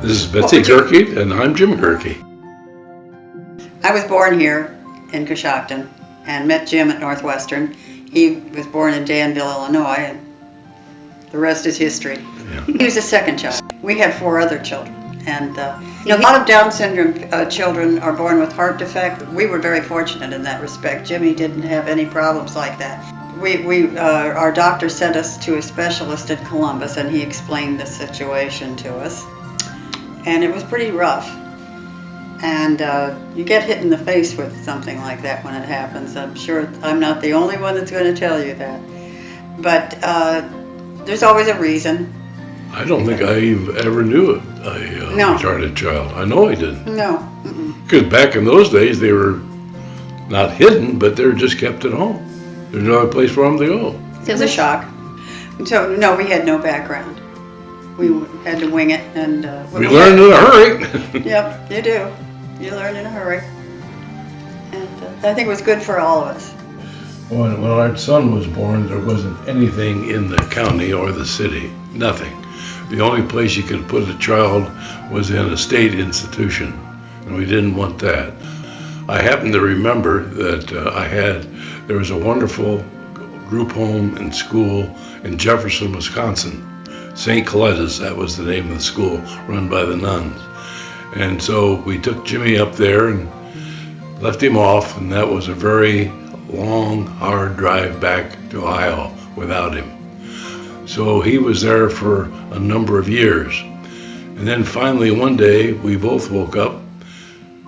This is Betsy Gauerke, and I'm Jim Gauerke. I was born here in Coshocton and met Jim at Northwestern. He was born in Danville, Illinois, and the rest is history. Yeah. He was the second child. We had 4 other children. And a lot of Down syndrome children are born with heart defect. We were very fortunate in that respect. Jimmy didn't have any problems like that. Our doctor sent us to a specialist in Columbus, and he explained the situation to us. And it was pretty rough. And you get hit in the face with something like that when it happens. I'm sure I'm not the only one that's going to tell you that. But there's always a reason. I don't think I ever knew a retarded child. I know I didn't. No. Because back in those days, they were not hidden, but they were just kept at home. There's no other place for them to go. It was a shock. So, no, we had no background. We had to wing it. And we learned in a hurry. Yep, you do. You learn in a hurry. And I think it was good for all of us. When our son was born, there wasn't anything in the county or the city. Nothing. The only place you could put a child was in a state institution, and we didn't want that. I happen to remember that there was a wonderful group home and school in Jefferson, Wisconsin. St. Coletta's, that was the name of the school, run by the nuns. And so we took Jimmy up there and left him off, and that was a very long, hard drive back to Ohio without him. So he was there for a number of years. And then finally one day we both woke up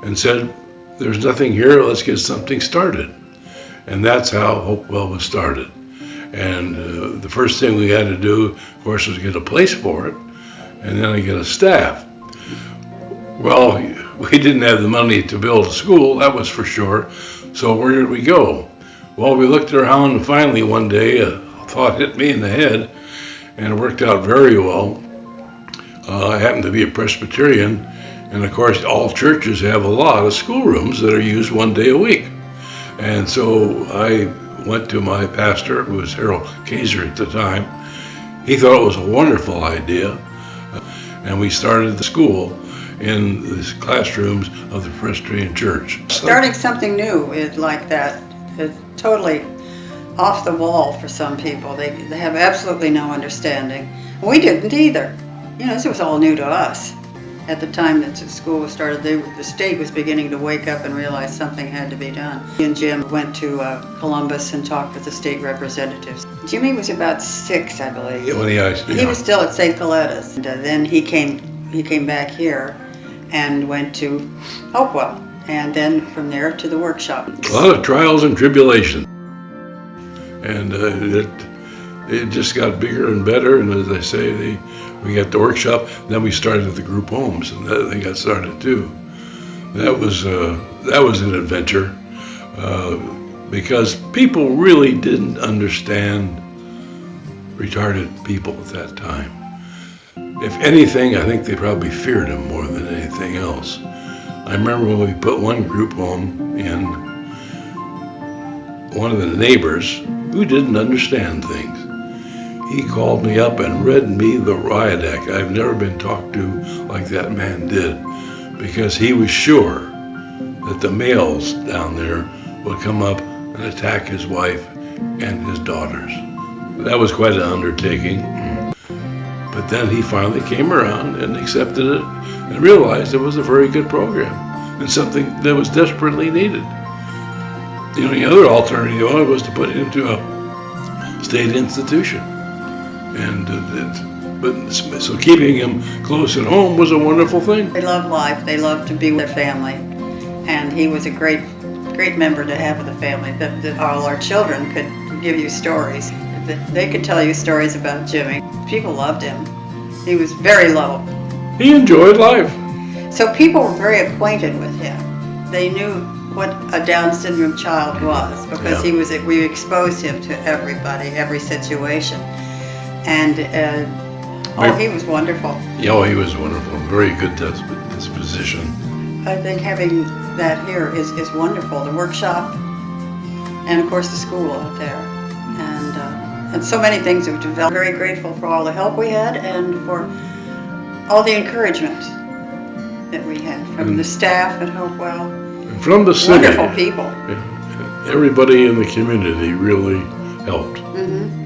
and said, there's nothing here, let's get something started. And that's how Hopewell was started. And the first thing we had to do, of course, was get a place for it, and then get a staff. Well, we didn't have the money to build a school, that was for sure. So where did we go? Well, we looked around, and finally one day a thought hit me in the head, and it worked out very well. I happen to be a Presbyterian, and of course all churches have a lot of schoolrooms that are used one day a week. And so I went to my pastor, who was Harold Kaiser at the time. He thought it was a wonderful idea, and we started the school in the classrooms of the Presbyterian Church. Starting something new is like that. It's totally off the wall for some people. They have absolutely no understanding. We didn't either. You know, this was all new to us. At the time that the school was started, the state was beginning to wake up and realize something had to be done. Me and Jim went to Columbus and talked with the state representatives. Jimmy was about 6, I believe. Yeah, when he was still at St. Coletta's. And then he came back here and went to Hopewell, and then from there to the workshop. A lot of trials and tribulations. And it just got bigger and better, and as I say, we got the workshop, then we started the group homes, and they got started too. That was an adventure, because people really didn't understand retarded people at that time. If anything, I think they probably feared them more than anything else. I remember when we put one group home in, one of the neighbors who didn't understand things, he called me up and read me the riot act. I've never been talked to like that man did, because he was sure that the males down there would come up and attack his wife and his daughters. That was quite an undertaking. But then he finally came around and accepted it and realized it was a very good program and something that was desperately needed. The only other alternative was to put it into a state institution. So keeping him close at home was a wonderful thing. They love life. They love to be with their family. And he was a great member to have of the family. That all our children could give you stories. They could tell you stories about Jimmy. People loved him. He was very lovable. He enjoyed life. So people were very acquainted with him. They knew what a Down syndrome child was, because we exposed him to everybody, every situation. And he was wonderful. Yeah, he was wonderful. Very good disposition. I think having that here is wonderful. The workshop, and of course the school out there, and so many things have developed. Very grateful for all the help we had and for all the encouragement that we had from the staff at Hopewell. And from the city. Wonderful people. Everybody in the community really helped. Mm-hmm.